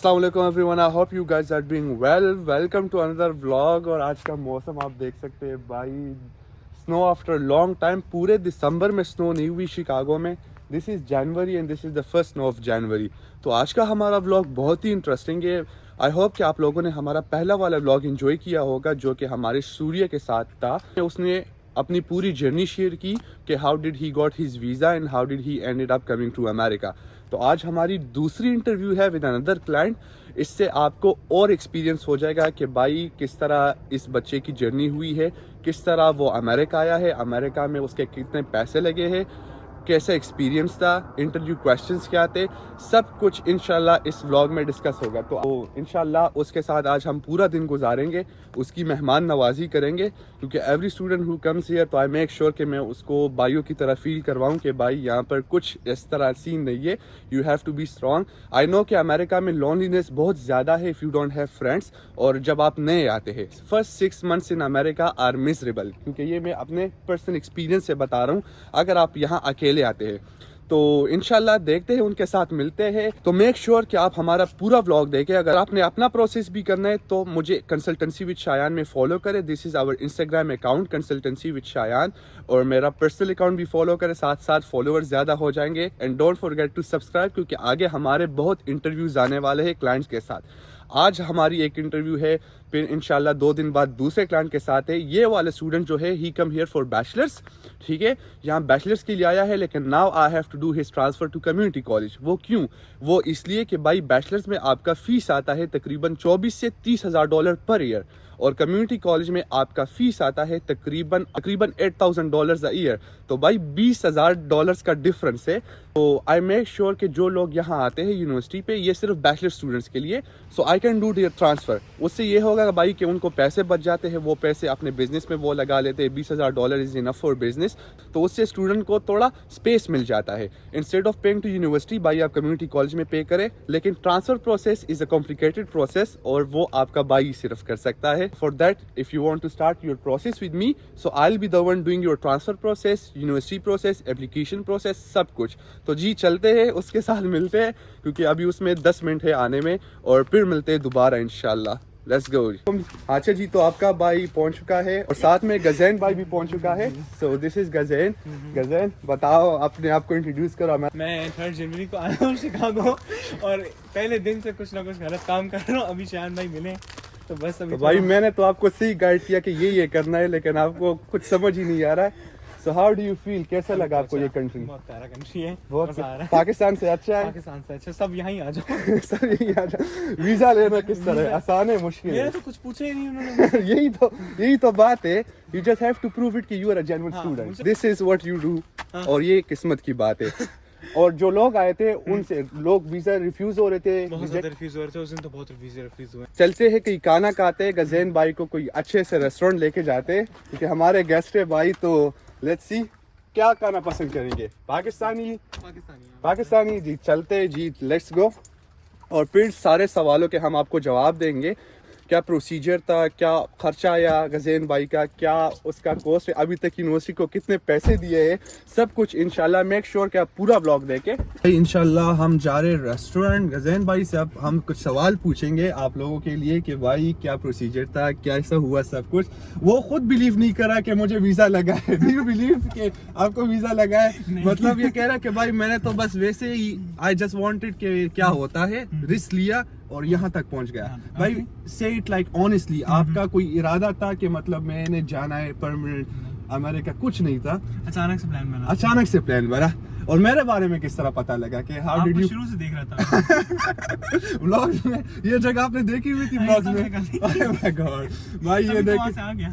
अस्सलामुअलैकुम everyone, I hope you guys are doing well. Welcome to another vlog. और आज का मौसम आप देख सकते हैं भाई, स्नो आफ्टर लॉन्ग टाइम। पूरे दिसंबर में स्नो नहीं हुई शिकागो में। This is January and this is the first snow of January. तो आज का हमारा व्लॉग बहुत ही इंटरेस्टिंग है। आई होप कि आप लोगों ने हमारा पहला वाला व्लॉग एंजॉय किया होगा, जो कि हमारे सूर्य के साथ था। उसने अपनी पूरी जर्नी शेयर की कि how did he got his visa and how did he ended up coming to America. तो आज हमारी दूसरी इंटरव्यू है विद अनदर क्लाइंट। इससे आपको और एक्सपीरियंस हो जाएगा कि भाई किस तरह इस बच्चे की जर्नी हुई है, किस तरह वो अमेरिका आया है, अमेरिका में उसके कितने पैसे लगे हैं, कैसा एक्सपीरियंस था, इंटरव्यू क्वेश्चंस क्या थे, सब कुछ इंशाल्लाह इस व्लॉग में डिस्कस होगा। तो इंशाल्लाह उसके साथ आज हम पूरा दिन गुजारेंगे, उसकी मेहमान नवाजी करेंगे, क्योंकि every student who comes here तो आई मेक श्योर कि मैं उसको भाइयों की तरह फील करवाऊं कि भाई यहाँ पर कुछ इस तरह सीन नहीं है, you have to be strong. I know कि अमेरिका में लोनलीनेस बहुत ज़्यादा है if you don't have friends. और जब आप नए आते हैं, first 6 months in America are miserable, क्योंकि ये मैं अपने पर्सनल एक्सपीरियंस से बता रहा हूँ। अगर आप यहाँ अकेले आते हैं तो इंशाल्लाह देखते हैं, उनके साथ मिलते हैं। तो मेक श्योर कि आप हमारा पूरा व्लॉग देखें। अगर आपने अपना प्रोसेस भी करना है तो मुझे कंसल्टेंसी विद शायान में फॉलो करें। This is our Instagram account consultancy with Shayan, और मेरा पर्सनल अकाउंट भी फॉलो करें, साथ साथ फॉलोअर्स ज़्यादा हो जाएंगे। And don't forget to subscribe, क्योंकि आगे हमारे बहुत इंटरव्यूज आने वाले हैं क्लाइंट्स के साथ। आज हमारी एक इंटरव्यू है, फिर इंशाल्लाह 2 दिन बाद दूसरे क्लाइंट के साथ है। ये वाले स्टूडेंट जो है he come here for bachelors, ठीक है, यहाँ बैचलर्स के लिए आया है, लेकिन now I have to do his transfer to community college. वो क्यों? वो इसलिए कि भाई बैचलर्स में आपका फीस आता है तकरीबन 24 से 30 हज़ार डॉलर पर ईयर, और कम्युनिटी कॉलेज में आपका फीस आता है तकरीबन $8,000 अ ईयर। तो भाई $20,000 का डिफरेंस है। तो आई मेक श्योर कि जो लोग यहाँ आते हैं यूनिवर्सिटी पे, ये सिर्फ बैचलर स्टूडेंट्स के लिए, so I can do their transfer. उससे ये होगा भाई कि उनको पैसे बच जाते हैं, वो पैसे अपने बिजनेस में वो लगा लेते हैं। $20,000 इज इनफ फॉर बिजनेस। तो उससे स्टूडेंट को थोड़ा स्पेस मिल जाता है। Instead of paying to university, भाई आप कम्युनिटी कॉलेज में पे करें। लेकिन transfer process is a complicated process, और वो आपका भाई सिर्फ कर सकता है। For that if you want to start your process with me, so I will be the one doing your transfer process, university process, application process, सब कुछ। तो जी चलते हैं, उसके साथ मिलते हैं, क्योंकि अभी उसमें 10 मिनट है आने में, और फिर मिलते हैं दोबारा इंशाल्लाह। Let's go. अच्छा जी, तो आपका भाई पहुंच चुका है, और साथ में गजैन भाई भी पहुंच चुका है। So this is गजैन। गजैन, बताओ, अपने आप को इंट्रोड्यूस करो। मैं 3 जनवरी को आया हूँ शिकागो, और पहले दिन से कुछ ना कुछ गलत काम कर रहा हूँ। अभी शायान भाई मिले, तो बस अभी तो भाई मैंने तो आपको सही गाइड किया कि ये करना है, लेकिन आपको कुछ समझ ही नहीं आ रहा है। So how do you feel, कैसा लगा आपको ये कंट्री? बहुत प्यारा कंट्री है, बहुत मजा आ रहा है। पाकिस्तान से अच्छा है? पाकिस्तान से अच्छा, सब यहाँ ही आ जाओ। सर यही आ जाओ। वीजा लेना किस तरह है, आसान है, मुश्किल मैंने है? तो कुछ पूछा ही नहीं उन्होंने। यही तो बात है। You just have to prove it कि you are a genuine student. This is what you do. और ये किस्मत की बात है। और जो लोग आए थे उनसे लोग वीजा रिफ्यूज हो रहे थे, बहुत ज्यादा रिफ्यूज हो रहे थे उस दिन, तो बहुत वीजा रिफ्यूज हुए। चलते हैं कहीं खाना खाते, गजैन भाई को कोई अच्छे से रेस्टोरेंट लेके जाते, क्योंकि हमारे गेस्ट है भाई। तो लेट्स सी क्या खाना पसंद करेंगे, पाकिस्तानी जी। चलते जी, लेट्स गो। और फिर सारे सवालों के हम आपको जवाब देंगे। क्या प्रोसीजर था, क्या खर्चा आया गजैन भाई का, क्या उसका कॉस्ट है, अभी तक यूनिवर्सिटी को कितने पैसे दिए हैं, सब कुछ इंशाल्लाह। मेक श्योर कि आप पूरा ब्लॉग देखें। इंशाल्लाह हम जा रहे रेस्टोरेंट। गजैन भाई से अब हम कुछ सवाल पूछेंगे आप लोगों के लिए कि भाई क्या प्रोसीजर था, क्या ऐसा हुआ, सब कुछ। वो खुद बिलीव नहीं करा कि मुझे वीज़ा लगा है। डू यू बिलीव कि आपको वीज़ा लगा है? मतलब ये कह रहा है कि भाई मैंने तो बस वैसे ही आई जस्ट वांटेड कि क्या होता है, रिस्क लिया और यहाँ तक पहुँच गया। भाई से इट लाइक ऑनेस्टली, आपका कोई इरादा था कि मतलब मैंने जाना है परमानेंट अमेरिका? कुछ नहीं था, अचानक से प्लान बना। अचानक से प्लान बना। और मेरे बारे में किस तरह पता लगा कि हाउ डिड यू? शुरू से देख रहा था व्लॉग्स में। ये जगह आपने देखी हुई थी व्लॉग्स में? ओह माय गॉड भाई, ये देखिए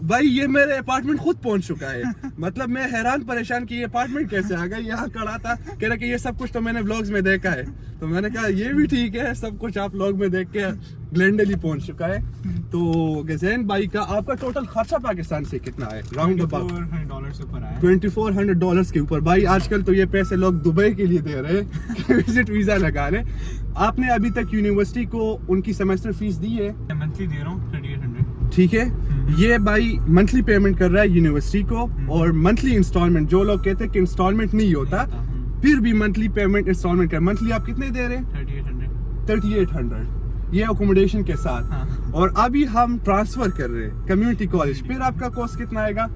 भाई, ये मेरे अपार्टमेंट खुद पहुंच चुका है। मतलब मैं हैरान परेशान कि ये अपार्टमेंट कैसे आ गया। यहाँ खड़ा था, कह रहा कि ये सब कुछ तो मैंने व्लॉग्स में देखा है। तो मैंने कहा ये भी ठीक है, सब कुछ आप व्लॉग में देख के ग्लेंडली पहुंच चुका है। तो गजैन भाई का आपका टोटल खर्चा पाकिस्तान से कितना है? राउंड अबाउट $2400 से ऊपर आया। $2400 के ऊपर। भाई आजकल तो ये पैसे लोग दुबई के लिए दे रहे हैं, विजिट वीजा लगा रहे। आपने अभी तक यूनिवर्सिटी को उनकी सेमेस्टर फीस दी है? मंथली दे रहा हूँ 3800। ठीक है, ये भाई मंथली पेमेंट कर रहा है यूनिवर्सिटी को, और मंथली इंस्टॉलमेंट। जो लोग कहते हैं कि इंस्टॉलमेंट नहीं होता, फिर भी मंथली पेमेंट इंस्टॉलमेंट कर। मंथली आप कितने दे रहे हैं? 3800 ये अकोमोडेशन के साथ। हाँ। और अभी हम ट्रांसफर कर रहे हैं कम्युनिटी कॉलेज, फिर आपका कॉस्ट कितना आएगा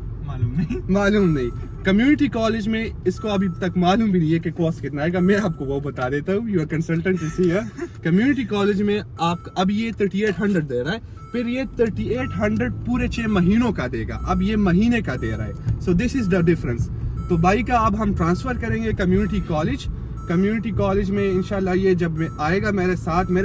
मालूम नहीं। कम्युनिटी कॉलेज में इसको अभी तक मालूम भी नहीं है कि कॉस्ट कितना आएगा, मैं आपको वो बता देता हूँ। Your consultant is here. Community college में आप अब ये 3800 दे रहा है, फिर ये 3800 पूरे 6 महीनों का देगा, अब ये महीने का दे रहा है। So this is the difference. तो भाई का अब हम ट्रांसफर करेंगे कम्युनिटी कॉलेज में इंशाल्लाह। ये जब आएगा मेरे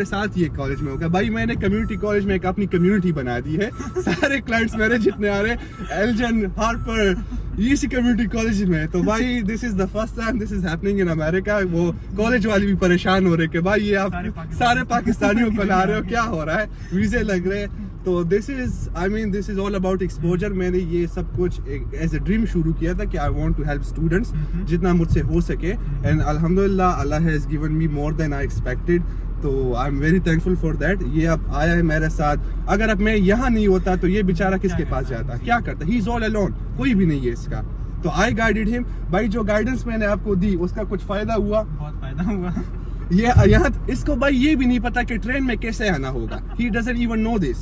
साथ ये कॉलेज में होगा। भाई मैंने कम्युनिटी कॉलेज में एक अपनी कम्युनिटी बना दी है। सारे क्लाइंट्स मेरे जितने आ रहे हैं एल्जन, हार्पर, इसी कम्युनिटी कॉलेज में। तो भाई this is the first time this is happening in America. वो कॉलेज वाले भी परेशान हो रहे कि भाई ये आप सारे पाकिस्तानियों को ला रहे हो, क्या हो रहा है, वीजे लग रहे हैं। तो this is all about exposure. मैंने ये सब कुछ एज ए ड्रीम शुरू किया था कि I want to help students जितना मुझसे हो सके, एंड अल्हम्दुलिल्लाह अल्लाह has given me more than I expected. तो I am very thankful for that. ये अब आया है मेरे साथ। अगर अब मैं यहाँ नहीं होता तो ये बेचारा किसके पास जाता, क्या करता? ही इज ऑल अलोन, कोई भी नहीं है इसका। तो आई गाइडेड हिम। भाई जो गाइडेंस मैंने आपको दी उसका कुछ फायदा हुआ? बहुत फायदा हुआ। ये यहाँ इसको भाई ये भी नहीं पता कि ट्रेन में कैसे आना होगा। He doesn't even know this।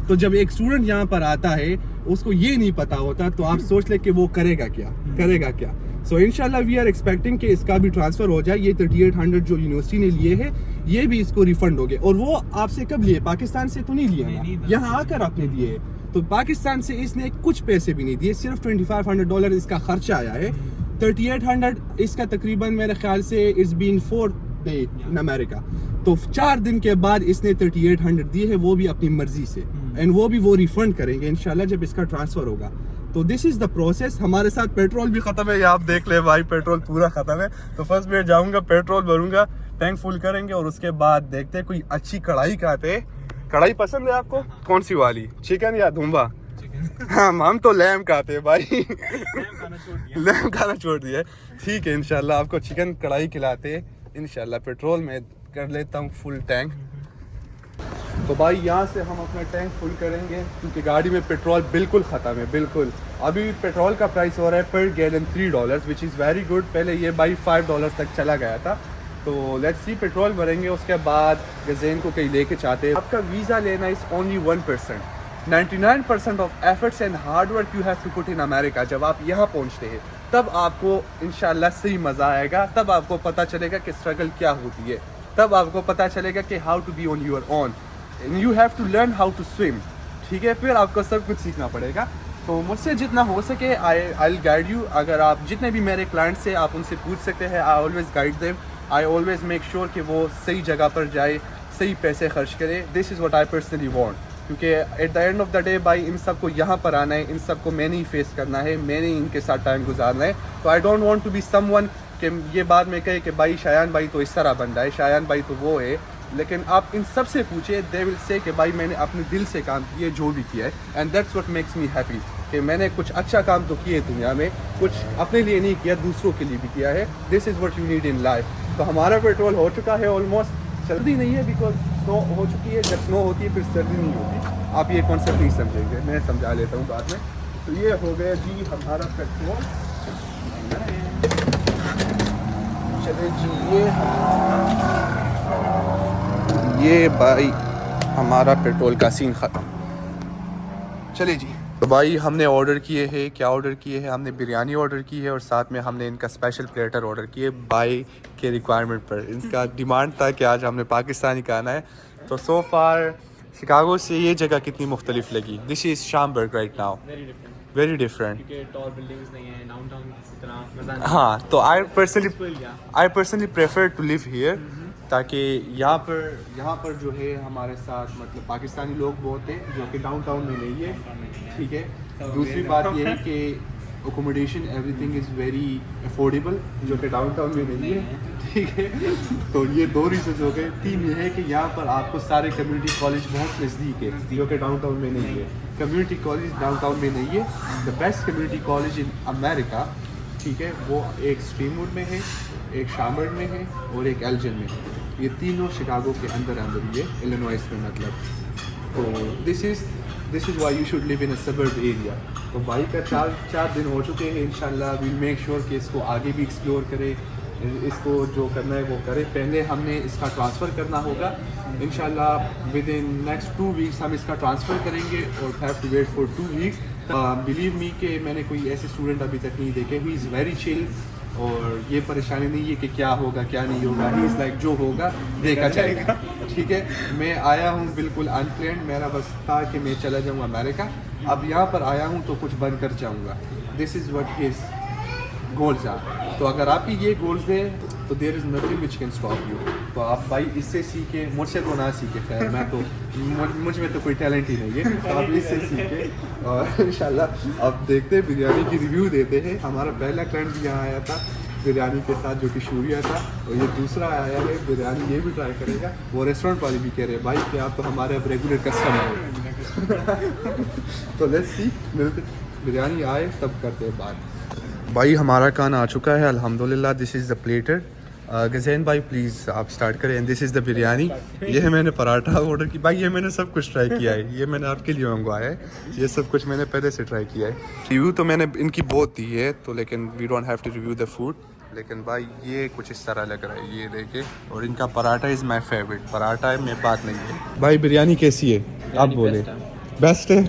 तो जब एक स्टूडेंट यहाँ पर आता है उसको ये नहीं पता होता, तो आप सोच ले कि वो करेगा क्या। सो इंशाल्लाह वी आर एक्सपेक्टिंग कि इसका भी ट्रांसफर हो जाए। ये 3800 जो यूनिवर्सिटी ने लिए है ये भी इसको रिफंड हो गए। और वो आपसे कब लिए? पाकिस्तान से तो नहीं लिए ना, यहाँ आकर आपने दिए। तो पाकिस्तान से इसने कुछ पैसे भी नहीं दिए, सिर्फ $2500 इसका खर्चा आया है। 3800 इसका तकरीबन मेरे ख्याल से it's been 4 day in America. तो 4 दिन के बाद इसने 3800 दिए है, वो भी अपनी मर्जी से, एंड वो भी वो रिफंड करेंगे इंशाल्लाह जब इसका ट्रांसफर होगा। तो दिस इज द प्रोसेस। हमारे साथ पेट्रोल भी खत्म है, ये आप देख ले भाई, पेट्रोल पूरा खत्म है। तो फर्स्ट मैं जाऊंगा, पेट्रोल भरूंगा, टैंक फुल करेंगे, और उसके बाद देखते हैं कोई अच्छी कढ़ाई खाते हैं। कढ़ाई पसंद है आपको? कौन सी वाली, चिकन या धुम्बा? हाँ, हम तो लैम खाते हैं भाई। लैम खाना छोड़ दिया। ठीक है, इंशाल्लाह आपको चिकन कढ़ाई खिलाते हैं इंशाल्लाह। पेट्रोल में कर लेता हूँ फुल टैंक। तो भाई यहाँ से हम अपना टैंक फुल करेंगे क्योंकि गाड़ी में पेट्रोल बिल्कुल ख़त्म है, बिल्कुल। अभी पेट्रोल का प्राइस हो रहा है पर gallon $3, which is very good. पहले ये भाई $5 तक चला गया था। तो लेट्स सी, पेट्रोल भरेंगे, उसके बाद गज़ेन को कहीं लेके चाहते हैं। आपका वीज़ा लेना is only 1%। 99% of efforts and hard work you have to put in America. जब आप यहाँ पहुँचते हैं तब आपको इंशाल्लाह सही मज़ा आएगा, तब आपको पता चलेगा कि स्ट्रगल क्या होती है, तब आपको पता चलेगा कि how to be on your own, you have to learn how to swim. ठीक है, फिर आपको सब कुछ सीखना पड़ेगा। तो मुझसे जितना हो सके आई विल गाइड यू। अगर आप जितने भी मेरे क्लाइंट्स हैं आप उनसे पूछ सकते हैं। I always guide them, I always make sure कि वो सही जगह पर जाए, सही पैसे खर्च करे। This is what I personally want, क्योंकि at the end of the day भाई इन सब को यहाँ पर आना है, इन सब को मैंने ही फेस करना है, मैंने ही इनके साथ टाइम गुजारना है। तो I don't want to be someone कि ये बाद में कहे कि भाई शायान भाई तो इस तरह बंदा है, शायान भाई तो वो है। लेकिन आप इन सब से पूछे, दे विल से कि भाई मैंने अपने दिल से काम किया जो भी किया है, and that's what makes me happy कि मैंने कुछ अच्छा काम तो किए दुनिया में, कुछ अपने लिए नहीं किया, दूसरों के लिए भी किया है। This is what you need in life. तो हमारा पेट्रोल हो चुका है ऑलमोस्ट। सर्दी नहीं है बिकॉज स्नो हो चुकी है। जब स्नो होती है फिर सर्दी नहीं होती। आप ये कॉन्सेप्ट नहीं समझेंगे, मैं समझा लेता हूँ बाद में। तो ये हो गया जी हमारा पेट्रोल। चले जी, ये भाई हमारा पेट्रोल का सीन ख़त्म। चले जी, तो भाई हमने ऑर्डर किए हैं, क्या ऑर्डर किए हैं? हमने बिरयानी ऑर्डर की है और साथ में हमने इनका स्पेशल प्लेटर ऑर्डर किए भाई के रिक्वायरमेंट पर। इनका डिमांड था कि आज हमने पाकिस्तानी खाना है। तो सो फार शिकागो से ये जगह कितनी मुख्तलिफ लगी? This is Schaumburg right now, very different. Tall buildings नहीं है, डाउनटाउन की तरह मजा नहीं। हाँ, तो I personally prefer to live here, ताकि यहाँ पर जो है हमारे साथ मतलब पाकिस्तानी लोग बहुत हैं जो कि डाउनटाउन में नहीं है। ठीक है, दूसरी बात ये है कि accommodation everything is very affordable जो कि डाउनटाउन में नहीं है। ठीक है, तो ये 2 रीजन हो गए। 3 ये है कि यहाँ पर आपको सारे कम्युनिटी कॉलेज बहुत नज़दीक है जो कि डाउनटाउन में नहीं है। कम्युनिटी कॉलेज डाउनटाउन में नहीं है। The best community college in America, ठीक है, वो एक स्ट्रीमवुड में है, एक शामबर्ग में है और एक एल्जन में है। ये तीनों शिकागो के अंदर ही है, इलिनॉइस में मतलब। तो this is why you should live in a suburb area. तो भाई का 4 दिन हो चुके हैं। इंशाल्लाह वील मेक श्योर कि इसको आगे भी एक्सप्लोर करें, इसको जो करना है वो करे। पहले हमने इसका ट्रांसफ़र करना होगा इंशाल्लाह विद इन नेक्स्ट 2 वीक्स हम इसका ट्रांसफ़र करेंगे और have to wait for 2 weeks. Believe me कि मैंने कोई ऐसे स्टूडेंट अभी तक नहीं देखे। ही इज़ वेरी चिल और ये परेशानी नहीं है कि क्या होगा क्या नहीं होगा। ही इज़ लाइक जो होगा देखा जाएगा। ठीक है, मैं आया हूँ बिल्कुल अनप्लान्ड। मेरा बस था कि मैं चला जाऊँ अमेरिका। अब यहाँ पर आया हूँ तो कुछ बन कर जाऊँगा। This is what his goals are. तो अगर आपकी ये गोल्स है तो there is nothing which can stop you. तो आप भाई इससे सीखे, मुझसे तो ना सीखे, खैर मैं तो मुझ में तो कोई टैलेंट ही नहीं है। तो आप इससे सीखे और इंशाल्लाह अब देखते हैं, बिरयानी की रिव्यू देते हैं। हमारा पहला क्लाइंट भी यहाँ आया था बिरयानी के साथ जो कि शूरिया था, और ये दूसरा आया है बिरयानी, ये भी ट्राई करेगा। वो रेस्टोरेंट वाले भी कह रहे हैं भाई कि आप तो हमारे अब रेगुलर कस्टमर हो। तो लेट्स सी, मिलते बिरयानी आए तब करते हैं बात। भाई हमारा खाना आ चुका है अल्हम्दुलिल्लाह। This is the platter. Ghazain भाई प्लीज़ आप स्टार्ट करें। And this is the biryani. ये है मैंने पराठा ऑर्डर की। भाई ये मैंने सब कुछ ट्राई किया है, ये मैंने आपके लिए मंगवाया है। ये सब कुछ मैंने पहले से ट्राई किया है। रिव्यू तो मैंने इनकी बहुत दी है, तो लेकिन we don't have to review the food. लेकिन भाई ये कुछ इस तरह लग रहा है, ये देखे। और इनका paratha is my favourite. Paratha है, मैं बात नहीं है। भाई बिरयानी कैसी है आप बोले? बेस्ट है।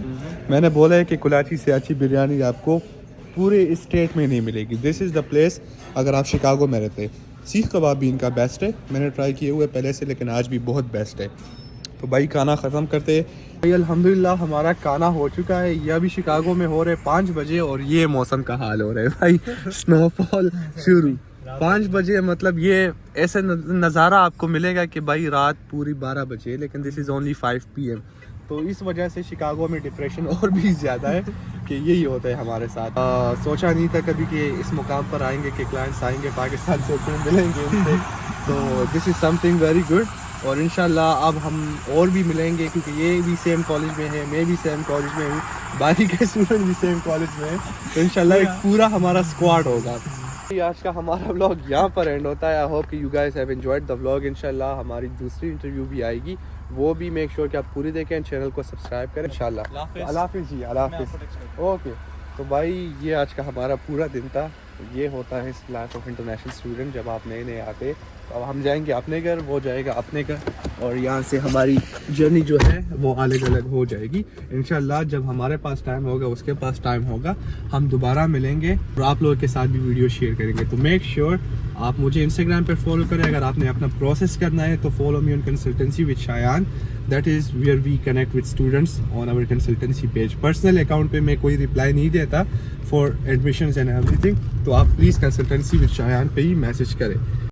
मैंने बोला है कि कुलाची से अच्छी बिरयानी आपको पूरे स्टेट में नहीं मिलेगी। दिस इज़ द प्लेस अगर आप शिकागो में रहते। सीख कबाब भी इनका बेस्ट है, मैंने ट्राई किए हुए पहले से, लेकिन आज भी बहुत बेस्ट है। तो भाई खाना ख़त्म करते हैं। भाई अल्हम्दुलिल्लाह हमारा खाना हो चुका है। ये अभी शिकागो में हो रहे 5 बजे और ये मौसम का हाल हो रहा है भाई। स्नोफॉल शुरू 5 बजे, मतलब ये ऐसे नज़ारा आपको मिलेगा कि भाई रात पूरी 12 बजे, लेकिन दिस इज़ ओनली 5 PM। तो इस वजह से शिकागो में डिप्रेशन और भी ज़्यादा है कि यही होता है हमारे साथ। सोचा नहीं था कभी कि इस मुकाम पर आएंगे कि क्लाइंट्स आएंगे पाकिस्तान से, फिर मिलेंगे उनसे। तो this is something very good. और इंशाल्लाह अब हम और भी मिलेंगे, क्योंकि ये भी सेम कॉलेज में है, मैं भी सेम कॉलेज में हूँ, बाकी के स्टूडेंट भी सेम कॉलेज में हैं। तो इंशाल्लाह एक पूरा हमारा स्क्वाड होगा। आज का हमारा व्लॉग यहाँ पर एंड होता है। आई होप कि you guys have enjoyed the vlog. इंशाल्लाह हमारी दूसरी इंटरव्यू भी आएगी, वो भी मेक श्योर कि आप पूरी देखें, चैनल को सब्सक्राइब करें इंशाल्लाह। अल्लाह हाफिज़ जी, अल्लाह हाफिज़। ओके, तो भाई ये आज का हमारा पूरा दिन था। ये होता है लाइफ ऑफ इंटरनेशनल स्टूडेंट। जब आप नए नए आते, तो अब हम जाएंगे अपने घर, वो जाएगा अपने घर, और यहाँ से हमारी जर्नी जो है वो अलग अलग हो जाएगी इंशाल्लाह। जब हमारे पास टाइम होगा, उसके पास टाइम होगा, हम दोबारा मिलेंगे और आप लोगों के साथ भी वीडियो शेयर करेंगे। तो मेक श्योर आप मुझे इंस्टाग्राम पर फॉलो करें। अगर आपने अपना प्रोसेस करना है तो follow me on consultancy with Shayan. That is where we connect with students on our consultancy page. Personal account पे मैं कोई रिप्लाई नहीं देता फॉर एडमिशन्स एंड एवरीथिंग। तो आप प्लीज़ कंसल्टेंसी विद शायान पे ही मैसेज करें।